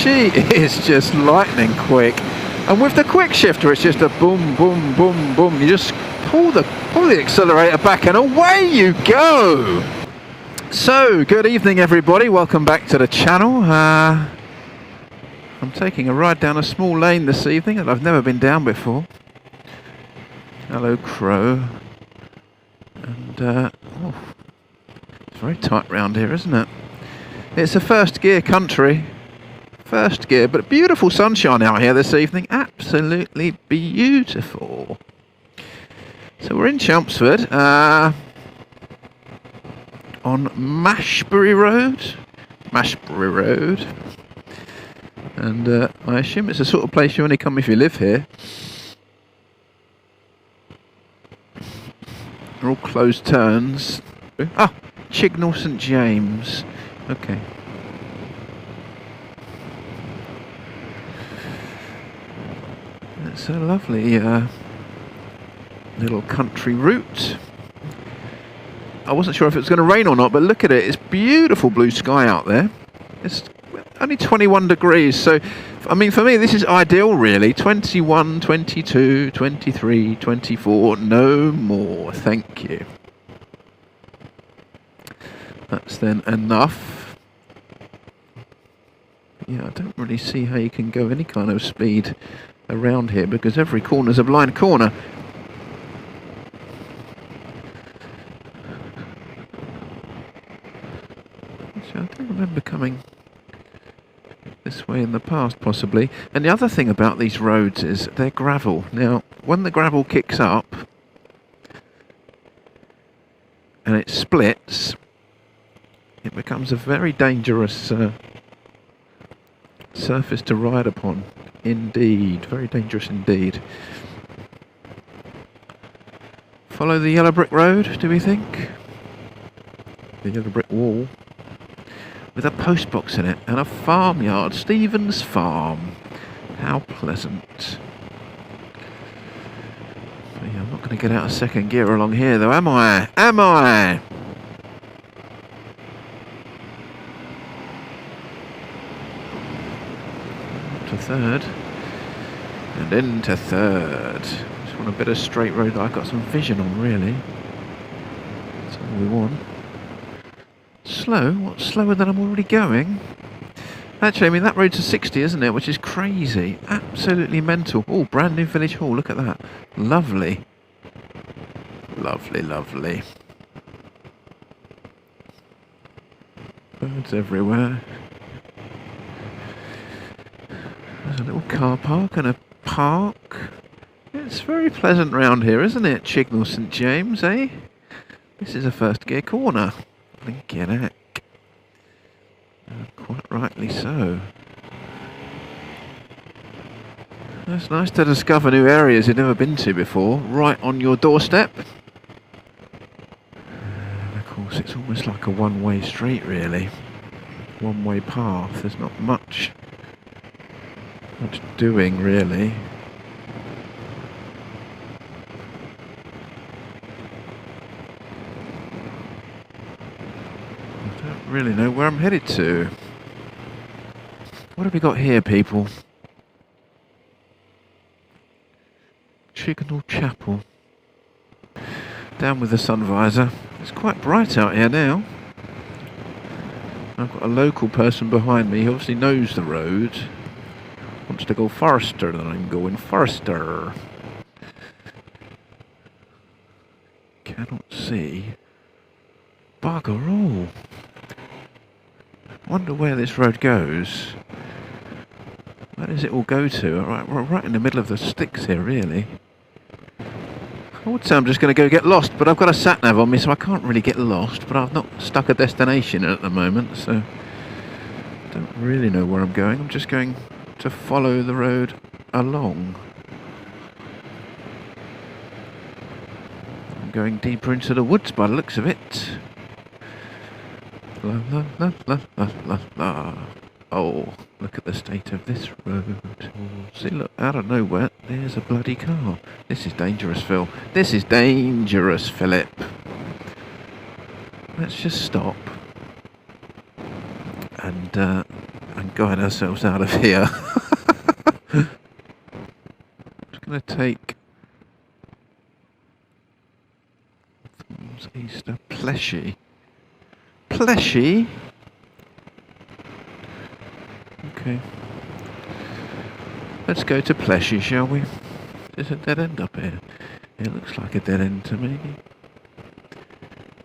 she is just lightning quick. And with the quick shifter, it's just a boom, boom, boom, boom. You just pull the accelerator back and away you go. So, good evening everybody. Welcome back to the channel. I'm taking a ride down a small lane this evening that I've never been down before. Hello, Crow. And, it's very tight round here, isn't it? It's a first gear country. First gear, but beautiful sunshine out here this evening. Absolutely beautiful. So we're in Chelmsford, on Mashbury Road. And I assume it's the sort of place you only come if you live here. They're all closed turns. Ah, Chignal St James. Okay. It's a lovely little country route. I wasn't sure if it was going to rain or not, but look at it. It's beautiful blue sky out there. It's only 21 degrees, so I mean for me this is ideal really. 21, 22, 23, 24, no more, thank you. That's then enough. Yeah, I don't really see how you can go any kind of speed around here because every corner's a blind corner. Actually, I don't remember coming this way in the past possibly. And the other thing about these roads is they're gravel. Now, when the gravel kicks up and it splits, it becomes a very dangerous surface to ride upon. Indeed, very dangerous indeed. Follow the yellow brick road, do we think? The yellow brick wall. With a post box in it and a farmyard, Stephen's Farm. How pleasant. But yeah, I'm not going to get out of second gear along here though, am I? Am I? To third and into third. Just want a bit of straight road that I've got some vision on really. That's all we want. Slow? What, slower than I'm already going? Actually, I mean that road's a 60, isn't it? Which is crazy. Absolutely mental. Oh, brand new village hall, look at that. Lovely. Lovely, lovely. Birds everywhere. There's a little car park and a park. It's very pleasant round here, isn't it? Chignal St James, eh? This is a first gear corner. Blinking heck. Quite rightly so. It's nice to discover new areas you've never been to before, right on your doorstep. And of course it's almost like a one-way street really. One-way path, there's not much doing really. I don't really know where I'm headed to. What have we got here, people? Chignal Chapel. Down with the sun visor. It's quite bright out here now. I've got a local person behind me who obviously knows the road. Wants to go faster than I'm going faster. Cannot see. Bugger all. Wonder where this road goes. Where does it all go to? Alright, we're right in the middle of the sticks here, really. I would say I'm just going to go get lost, but I've got a sat-nav on me, so I can't really get lost. But I've not stuck a destination in at the moment, so I don't really know where I'm going. I'm just going to follow the road along. I'm going deeper into the woods by the looks of it. La la la la la la la. Oh, look at the state of this road. See, look, out of nowhere, there's a bloody car. This is dangerous, Phil. This is dangerous, Philip. Let's just stop and and guide ourselves out of here. Just going to take Easter Pleshy. Pleshy? Okay. Let's go to Pleshy, shall we? There's a dead end up here. It looks like a dead end to me.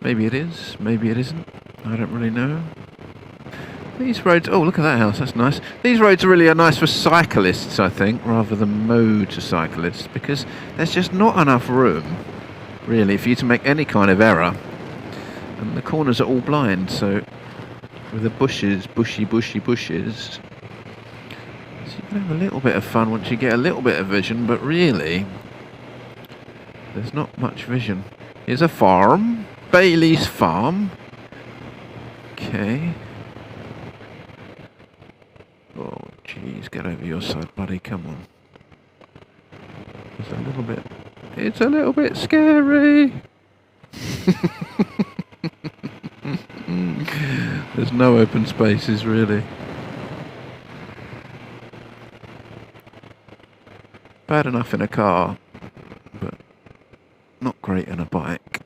Maybe it is, maybe it isn't. I don't really know. These roads, oh look at that house, that's nice. These roads really are nice for cyclists, I think, rather than motorcyclists, because there's just not enough room, really, for you to make any kind of error. And the corners are all blind, so with the bushes, bushy bushes. So you can have a little bit of fun once you get a little bit of vision, but really, there's not much vision. Here's a farm, Bailey's Farm. Okay. Oh, jeez, get over your side, buddy, come on. It's a little bit scary. There's no open spaces, really. Bad enough in a car, but not great in a bike.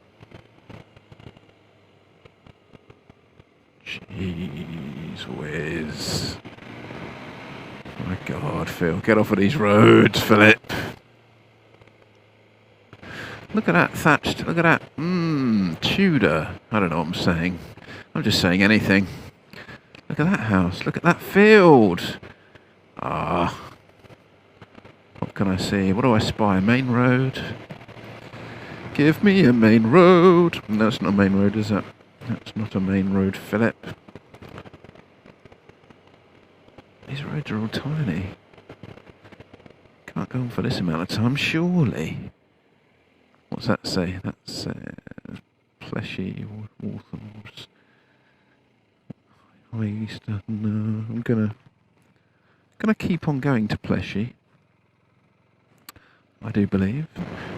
Jeez whiz. My God, Phil, get off of these roads, Philip. Look at that thatched, look at that. Tudor. I don't know what I'm saying. I'm just saying anything. Look at that house, look at that field. Ah. What can I see? What do I spy? Main road? Give me a main road. No, it's not a main road, is it? That's not a main road, Philip. These roads are all tiny. Can't go on for this amount of time, surely. What's that say? That says Pleshy, Walthams, High Easter. No, I'm gonna keep on going to Pleshy. I do believe.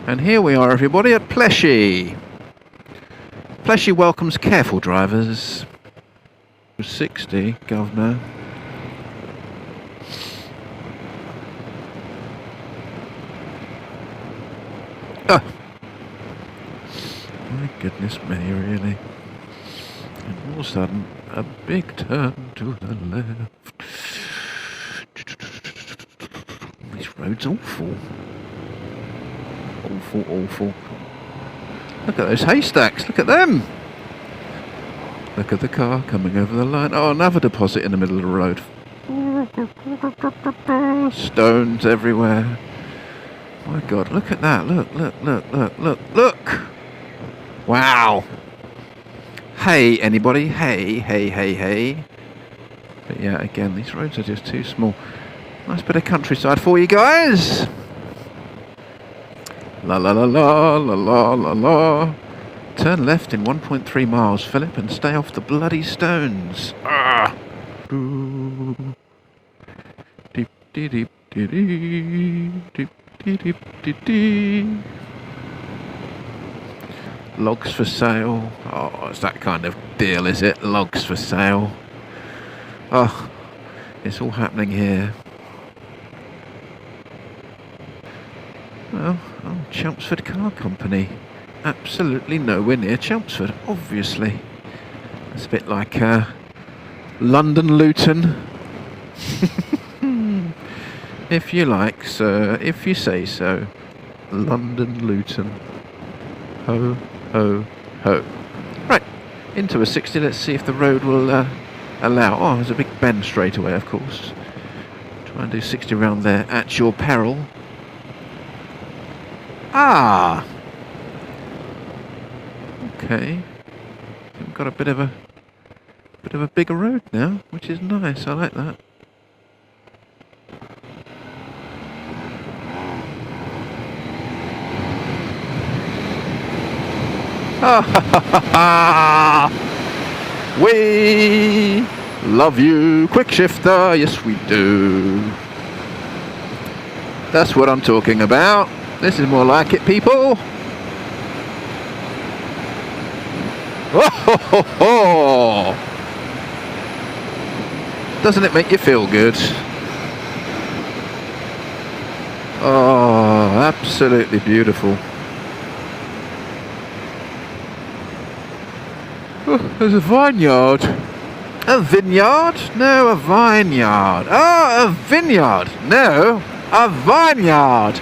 And here we are, everybody, at Pleshy. Pleshy welcomes careful drivers. 60, governor. Oh. My goodness me, really. And all of a sudden, a big turn to the left. This road's awful. Awful. Look at those haystacks, look at them! Look at the car coming over the line. Oh, another deposit in the middle of the road. Stones everywhere. My God, look at that. Look. Wow. Hey, anybody? Hey. But yeah, again, these roads are just too small. Nice bit of countryside for you guys. La. Turn left in 1.3 miles, Philip, and stay off the bloody stones. Ah. Deep. Logs for sale. Oh, it's that kind of deal, is it? Logs for sale. Oh, it's all happening here. Oh, Chelmsford Car Company. Absolutely nowhere near Chelmsford, obviously. It's a bit like London Luton. If you like, sir, if you say so. London Luton. Ho. Right, into a 60, let's see if the road will allow. Oh, there's a big bend straight away, of course. Try and do 60 around there at your peril. Ah! Okay. We've got a bit of a bigger road now, which is nice, I like that. We love you, quick shifter, yes we do. That's what I'm talking about. This is more like it, people. Doesn't it make you feel good? Oh, absolutely beautiful. Oh, there's a vineyard. A vineyard? No, a vineyard. Oh, a vineyard. No, a vineyard.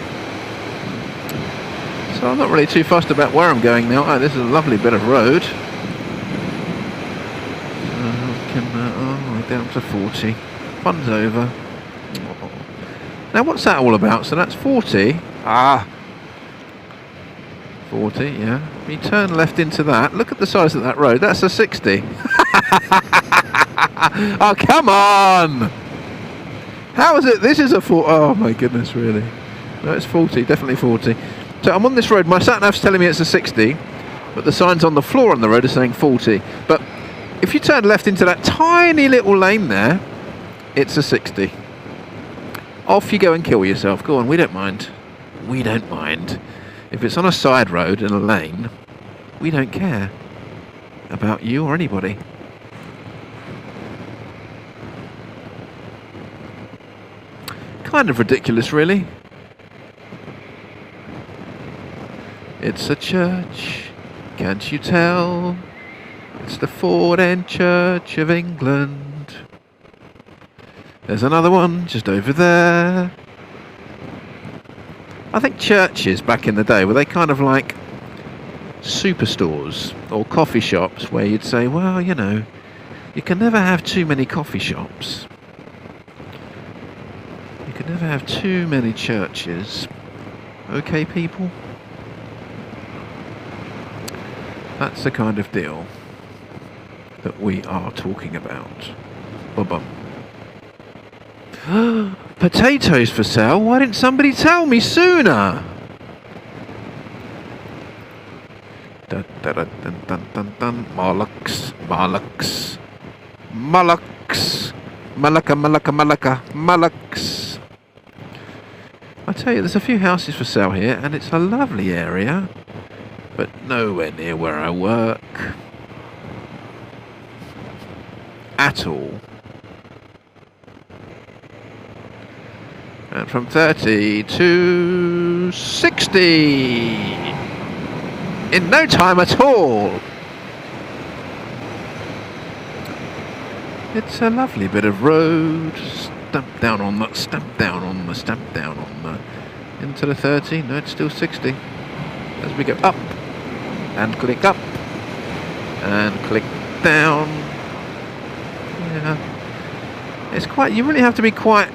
So I'm not really too fussed about where I'm going now. Oh, this is a lovely bit of road. Down to 40. Fun's over. Now what's that all about? So that's 40. 40, yeah. You turn left into that. Look at the size of that road. That's a 60. Oh, come on! How is it? This is a 40. Oh my goodness, really? No, it's 40. Definitely 40. So I'm on this road. My sat-nav's telling me it's a 60, but the signs on the floor on the road are saying 40. But if you turn left into that tiny little lane there, it's a 60. Off you go and kill yourself. Go on, we don't mind. We don't mind. If it's on a side road in a lane, we don't care about you or anybody. Kind of ridiculous, really. It's a church, can't you tell? It's the Ford End Church of England. There's another one just over there. I think churches back in the day, were they kind of like superstores or coffee shops where you'd say, well, you know, you can never have too many coffee shops. You can never have too many churches. Okay, people? That's the kind of deal that we are talking about. Bum-bum. Potatoes for sale? Why didn't somebody tell me sooner? Dun, dun, dun, dun, dun, dun, dun. Mullocks, mullocks, mullocks, malacca, malacca, malacca, mullocks. I tell you, there's a few houses for sale here, and it's a lovely area, but nowhere near where I work at all. And from 30 to 60 in no time at all. It's a lovely bit of road. Stamp down on the, stamp down on the, stamp down on the. Into the 30. No, it's still 60. As we go up and click up and click down. Yeah. It's quite, you really have to be quite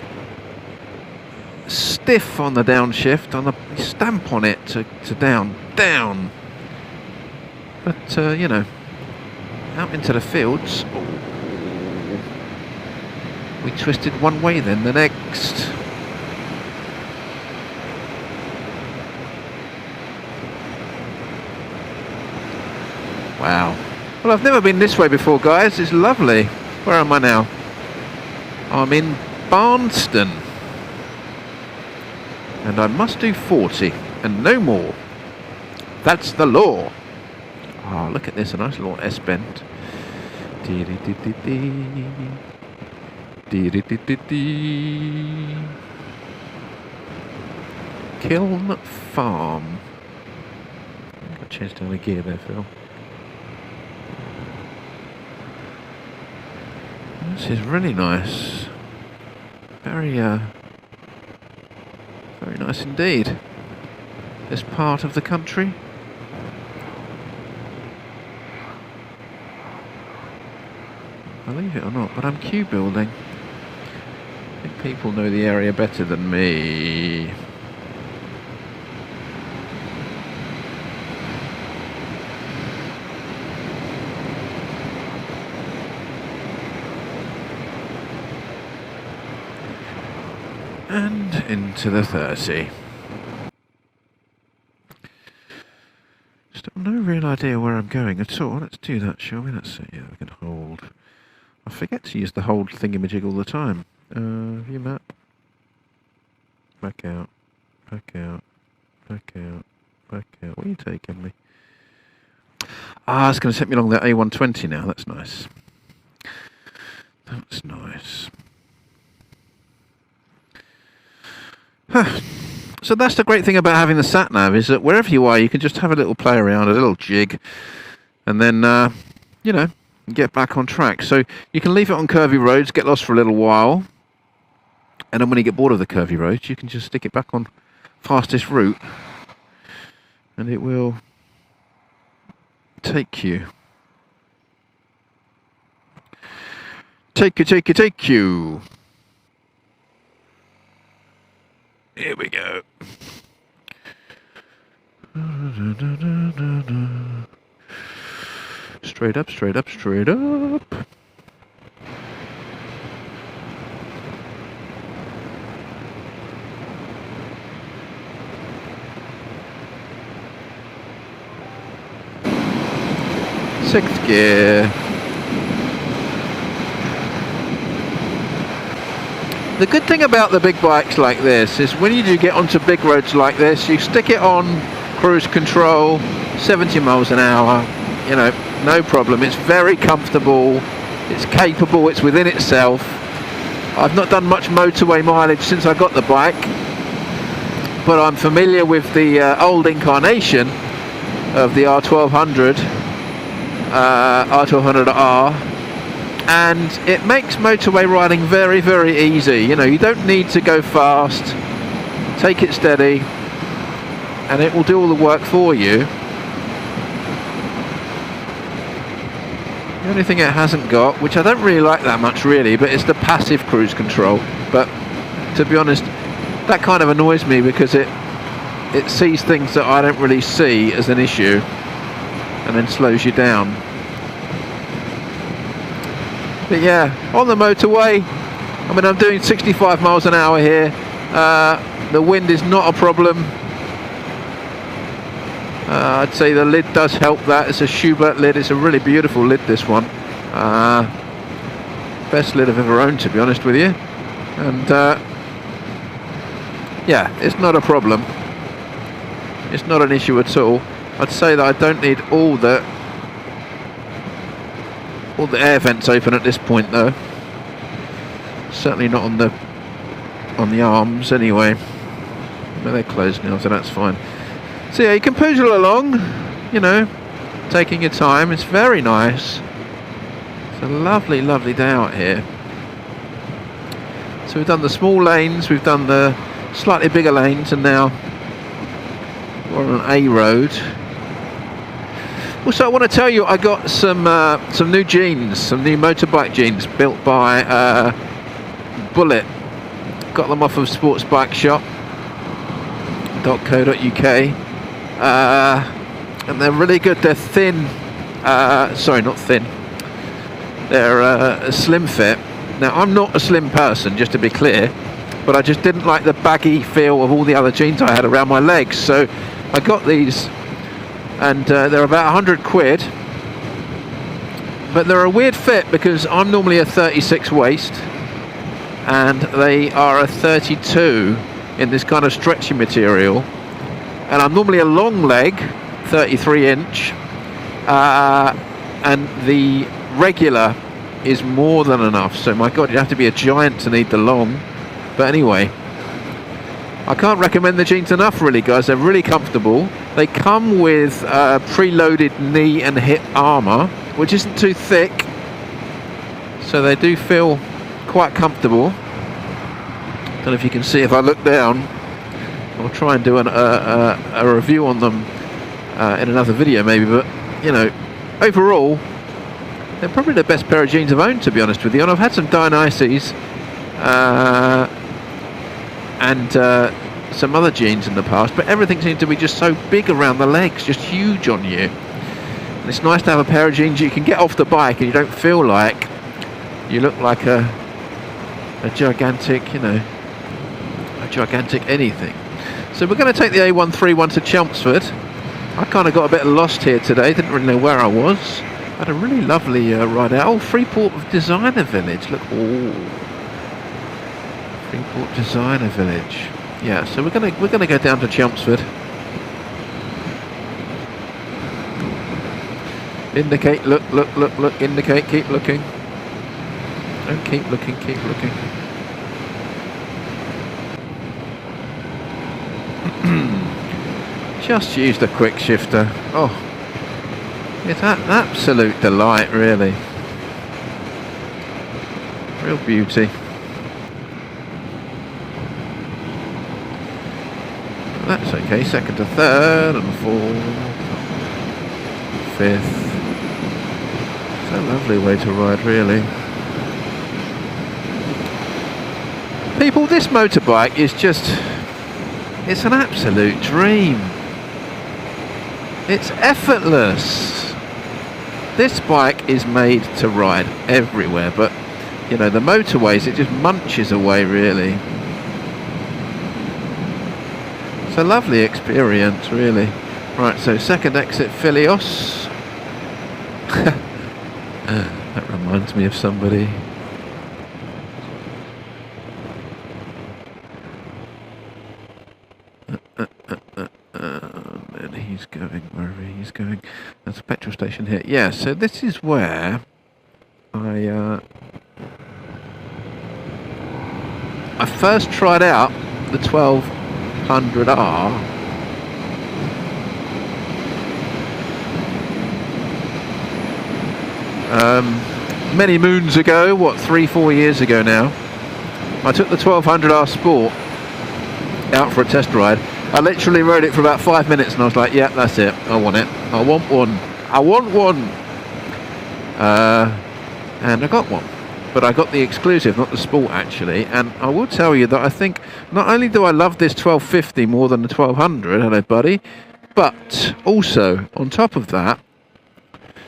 stiff on the downshift, on the stamp on it to down. But you know, out into the fields. We twisted one way, then the next. Wow. Well, I've never been this way before, guys. It's lovely. Where am I now? I'm in Barnston. And I must do 40 and no more. That's the law. Ah, oh, look at this, a nice little S-bend. Kiln Farm. Got to change down the gear there, Phil. This is really nice. Very nice indeed. This part of the country. Believe it or not, but I'm queue building. I think people know the area better than me. And into the 30. Still no real idea where I'm going at all. Let's do that, shall we? Let's see. Yeah, we can hold. I forget to use the hold thingamajig all the time. View map. Back out. Back out. Back out. Back out. Where are you taking me? Ah, it's going to take me along that A120 now. That's nice. That's nice. So that's the great thing about having the sat nav, is that wherever you are, you can just have a little play around, a little jig, and then you know, get back on track. So you can leave it on curvy roads, get lost for a little while, and then when you get bored of the curvy roads, you can just stick it back on fastest route, and it will take you. Take you. Here we go. Straight up, straight up, straight up. Sixth gear. The good thing about the big bikes like this is when you do get onto big roads like this, you stick it on cruise control, 70 miles an hour, you know, no problem. It's very comfortable, it's capable, it's within itself. I've not done much motorway mileage since I got the bike, but I'm familiar with the old incarnation of the R1200, R1250R. And it makes motorway riding very, very easy. You know, you don't need to go fast. Take it steady, and it will do all the work for you. The only thing it hasn't got, which I don't really like that much really, but it's the passive cruise control. But to be honest, that kind of annoys me because it sees things that I don't really see as an issue, and then slows you down. But yeah, on the motorway, I mean, I'm doing 65 miles an hour here. The wind is not a problem. I'd say the lid does help that. It's a Schubert lid. It's a really beautiful lid, this one. Best lid I've ever owned, to be honest with you. And yeah, it's not a problem. It's not an issue at all. I'd say that I don't need all the air vents open at this point, though. Certainly not on the arms anyway. But they're closed now, so that's fine. So yeah, you can poodle along, you know, taking your time. It's very nice. It's a lovely, lovely day out here. So we've done the small lanes, we've done the slightly bigger lanes, and now we're on an A road. Also, I want to tell you, I got some new jeans, some new motorbike jeans built by Bullet. Got them off of sportsbikeshop.co.uk, and they're really good. They're thin. Sorry, not thin. They're a slim fit. Now, I'm not a slim person, just to be clear, but I just didn't like the baggy feel of all the other jeans I had around my legs, so I got these. And they're about 100 quid, but they're a weird fit because I'm normally a 36 waist and they are a 32 in this kind of stretchy material, and I'm normally a long leg, 33 inch, and the regular is more than enough. So my god, you have to be a giant to need the long. But anyway, I can't recommend the jeans enough, really, guys. They're really comfortable. They come with preloaded knee and hip armour, which isn't too thick, so they do feel quite comfortable. Don't know if you can see if I look down. I'll try and do a review on them in another video maybe, but you know, overall they're probably the best pair of jeans I've owned, to be honest with you. And I've had some Dionysus and some other jeans in the past, but everything seems to be just so big around the legs, just huge on you. And it's nice to have a pair of jeans you can get off the bike and you don't feel like you look like a gigantic, you know, a gigantic anything. So we're going to take the A131 to Chelmsford. I kind of got a bit lost here today, didn't really know where I was. Had a really lovely ride out. Oh, Freeport Designer Village, look, oh. Freeport Designer Village. Yeah, so we're gonna go down to Chelmsford. Indicate, look, indicate, keep looking. And keep looking, keep looking. Just use the quick shifter. Oh, it's an absolute delight, really. Real beauty. That's okay. Second to third and fourth, fifth. It's a lovely way to ride, really. People, this motorbike is just, it's an absolute dream. It's effortless. This bike is made to ride everywhere, but you know, the motorways, it just munches away, really. It's a lovely experience, really. Right, so second exit Philios. That reminds me of somebody. And he's going wherever he's going. There's a petrol station here. Yeah, so this is where I first tried out the 1200R. Many moons ago, what, 3-4 years ago now. I took the 1200R Sport out for a test ride. I literally rode it for about 5 minutes and I was like, yeah, that's it, I want it, I want one, I want one. And I got one. But I got the exclusive, not the Sport, actually. And I will tell you that I think not only do I love this 1250 more than the 1200, hello buddy, but also, on top of that,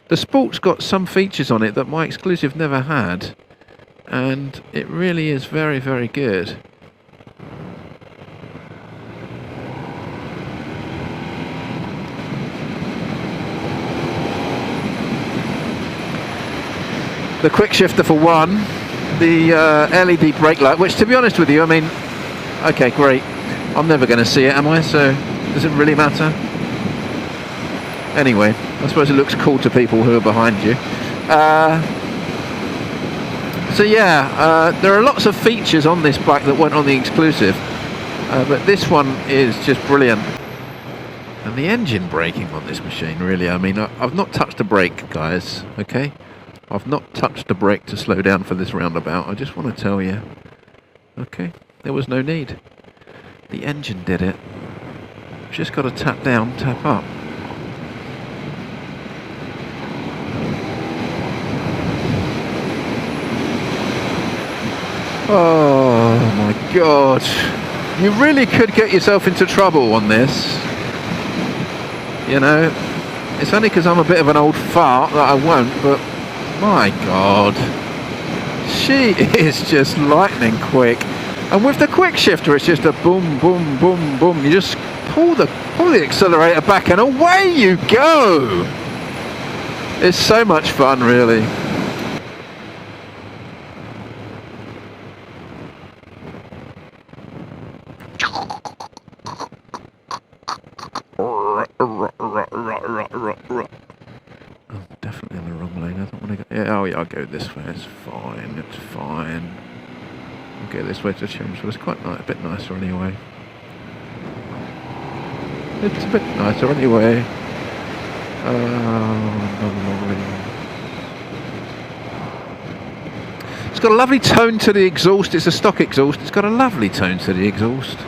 the Sport's got some features on it that my exclusive never had. And it really is very, very good. The quick shifter for one, the LED brake light, which to be honest with you, I mean, okay, great. I'm never going to see it, am I? So, does it really matter? Anyway, I suppose it looks cool to people who are behind you. So yeah, there are lots of features on this bike that weren't on the exclusive, but this one is just brilliant. And the engine braking on this machine, really, I mean, I've not touched a brake, guys, okay? I've not touched the brake to slow down for this roundabout, I just want to tell you. Okay, there was no need. The engine did it. Just got to tap down, tap up. Oh my god. You really could get yourself into trouble on this. You know, it's only because I'm a bit of an old fart that I won't, but my god, she is just lightning quick. And with the quick shifter, it's just a boom, boom, boom, boom. You just pull the accelerator back and away you go. It's so much fun, really. Definitely in the wrong lane. I don't want to go. Yeah, oh yeah, I'll go this way. It's fine. It's fine. I'll go this way to Chelmsford. It's quite nice, a bit nicer anyway. It's a bit nicer anyway. It's got a lovely tone to the exhaust. It's a stock exhaust. It's got a lovely tone to the exhaust.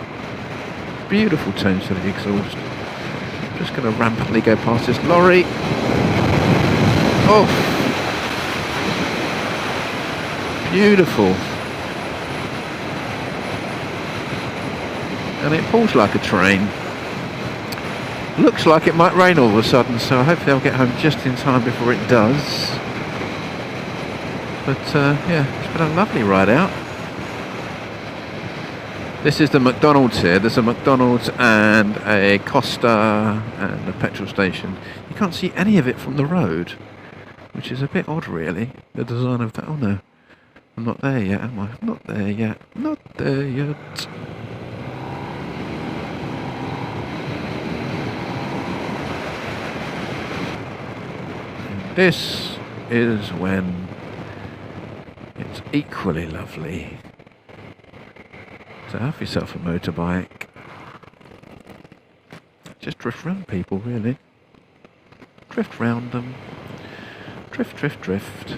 Beautiful tone to the exhaust. I'm just going to rampantly go past this lorry. Oh, beautiful. And it pulls like a train. Looks like it might rain all of a sudden, so hopefully I'll get home just in time before it does. But yeah, it's been a lovely ride out. This is the McDonald's here. There's a McDonald's and a Costa and a petrol station. You can't see any of it from the road, which is a bit odd, really, the design of that. Oh no, I'm not there yet, am I? I'm not there yet. Not there yet. And this is when it's equally lovely to have yourself a motorbike just drift round people, really. Drift round them. Drift, drift, drift.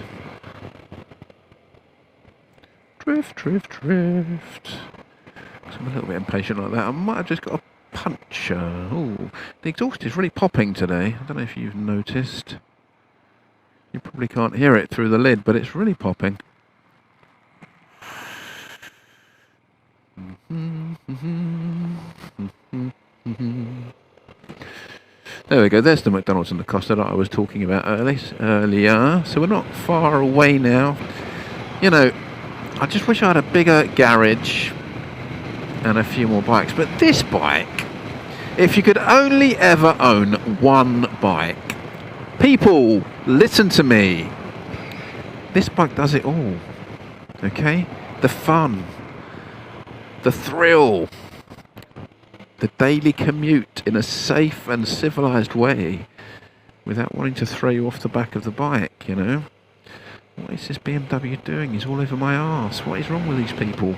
Drift, drift, drift. So I'm a little bit impatient like that. I might have just got a puncture. Ooh, the exhaust is really popping today. I don't know if you've noticed. You probably can't hear it through the lid, but it's really popping. There we go, there's the McDonald's and the Costa that I was talking about earlier. So we're not far away now. You know, I just wish I had a bigger garage and a few more bikes. But this bike, if you could only ever own one bike, people, listen to me. This bike does it all. Okay? The fun, the thrill, the daily commute in a safe and civilised way without wanting to throw you off the back of the bike, you know. What is this BMW doing? He's all over my arse. What is wrong with these people?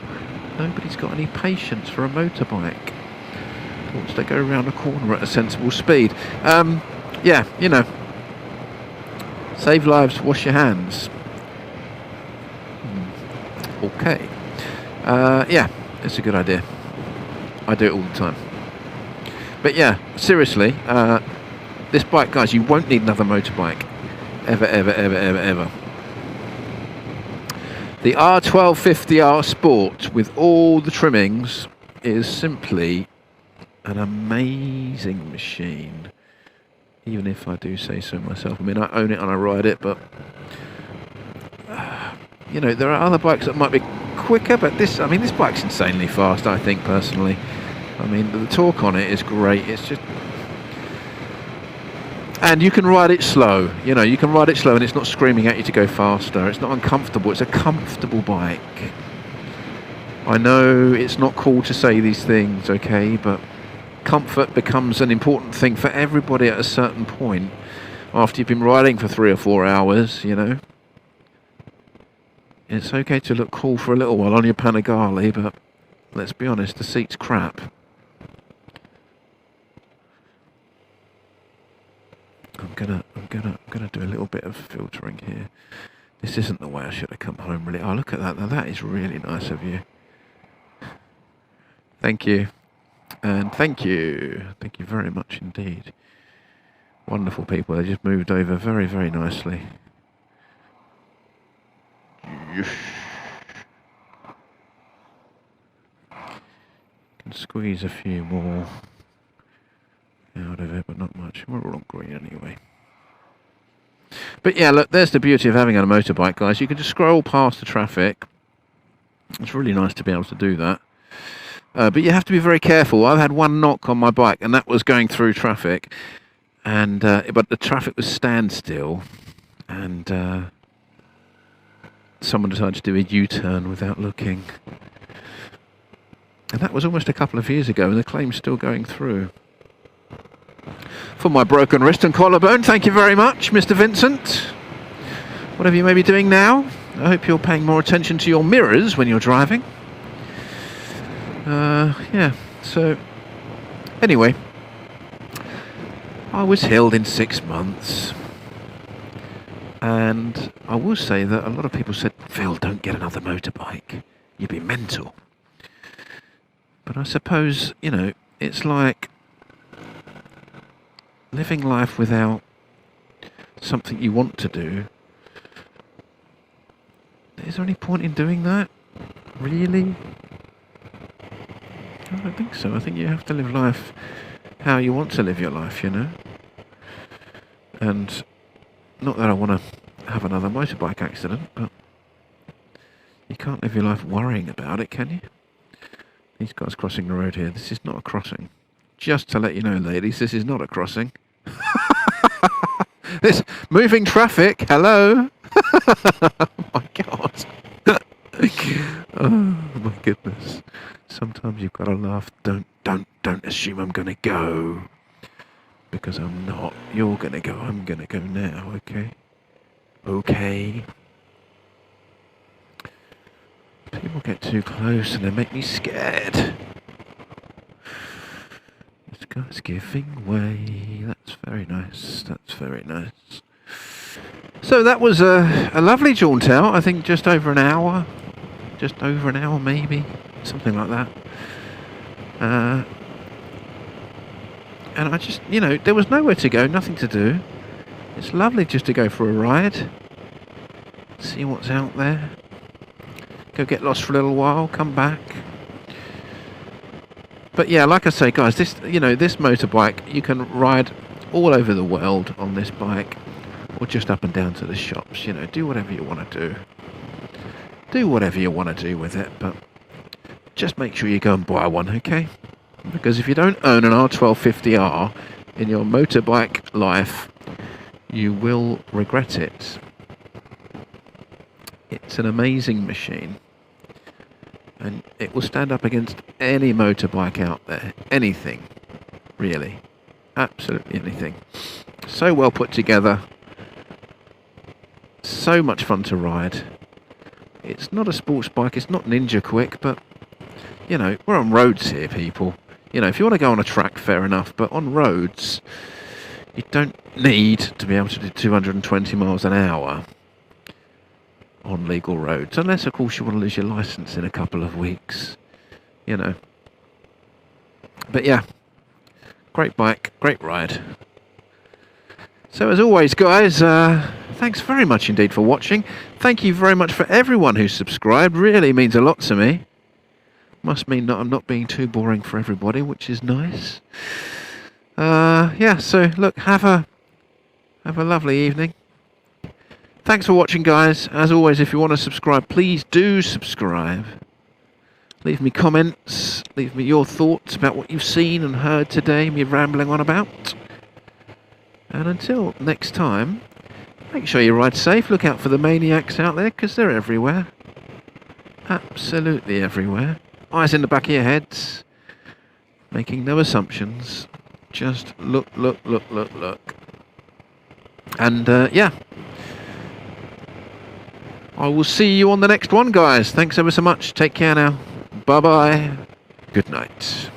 Nobody's got any patience for a motorbike. Wants to go around a corner at a sensible speed. Yeah, you know. Save lives, wash your hands. Okay. Yeah, it's a good idea. I do it all the time. But yeah, seriously, this bike, guys, you won't need another motorbike. Ever, ever, ever, ever, ever. The R1250R Sport with all the trimmings is simply an amazing machine. Even if I do say so myself. I mean, I own it and I ride it, but you know, there are other bikes that might be quicker, but this, I mean, this bike's insanely fast, I think, personally. I mean, the torque on it is great. It's just... And you can ride it slow. You know, you can ride it slow and it's not screaming at you to go faster. It's not uncomfortable. It's a comfortable bike. I know it's not cool to say these things, okay, but comfort becomes an important thing for everybody at a certain point after you've been riding for 3 or 4 hours, you know. It's okay to look cool for a little while on your Panigale, but let's be honest, the seat's crap. I'm gonna do a little bit of filtering here. This isn't the way I should have come home, really. Oh, look at that. Now that is really nice of you. Thank you. And thank you. Thank you very much indeed. Wonderful people. They just moved over very, very nicely. Yes. Can squeeze a few more out of it, but not much. We're all on green anyway. But yeah, look, there's the beauty of having a motorbike, guys. You can just scroll past the traffic. It's really nice to be able to do that. But you have to be very careful. I've had one knock on my bike, and that was going through traffic. And but the traffic was standstill, and someone decided to do a U-turn without looking. And that was almost a couple of years ago, and the claim's still going through. For my broken wrist and collarbone, thank you very much, Mr. Vincent. Whatever you may be doing now, I hope you're paying more attention to your mirrors when you're driving. Yeah, so anyway, I was healed in 6 months. And I will say that a lot of people said, Phil, don't get another motorbike. You'd be mental. But I suppose, you know, it's like living life without something you want to do. Is there any point in doing that? Really? I don't think so. I think you have to live life how you want to live your life, you know. And not that I want to have another motorbike accident, but you can't live your life worrying about it, can you? These guys crossing the road here. This is not a crossing. Just to let you know, ladies, this is not a crossing. This moving traffic, hello. Oh my God. Oh my goodness. Sometimes you've got to laugh. Don't assume I'm going to go. Because I'm not. You're going to go. I'm going to go now, okay? Okay. People get too close and they make me scared. This Just giving way. That's very nice. That's very nice. So that was a lovely jaunt out. I think just over an hour. Just over an hour maybe. Something like that. And I just, you know, there was nowhere to go, nothing to do. It's lovely just to go for a ride. See what's out there. Go get lost for a little while, come back. But yeah, like I say, guys, this, you know, this motorbike, you can ride all over the world on this bike, or just up and down to the shops. You know, do whatever you want to do. Do whatever you want to do with it, but just make sure you go and buy one, okay? Because if you don't own an R1250R in your motorbike life, you will regret it. It's an amazing machine, and it will stand up against any motorbike out there. Anything, really. Absolutely anything. So well put together. So much fun to ride. It's not a sports bike, it's not ninja quick, but, you know, we're on roads here, people. You know, if you want to go on a track, fair enough, but on roads, you don't need to be able to do 220 miles an hour on legal roads, unless, of course, you want to lose your license in a couple of weeks, you know. But yeah, great bike, great ride. So as always, guys, thanks very much indeed for watching. Thank you very much for everyone who's subscribed. Really means a lot to me. Must mean that I'm not being too boring for everybody, which is nice. Yeah, so look, have a lovely evening. Thanks for watching, guys. As always, if you want to subscribe, please do subscribe. Leave me comments. Leave me your thoughts about what you've seen and heard today, me rambling on about. And until next time, make sure you ride safe. Look out for the maniacs out there, because they're everywhere. Absolutely everywhere. Eyes in the back of your heads. Making no assumptions. Just look, look, look, look, look. And, yeah. I will see you on the next one, guys. Thanks ever so much. Take care now. Bye-bye. Good night.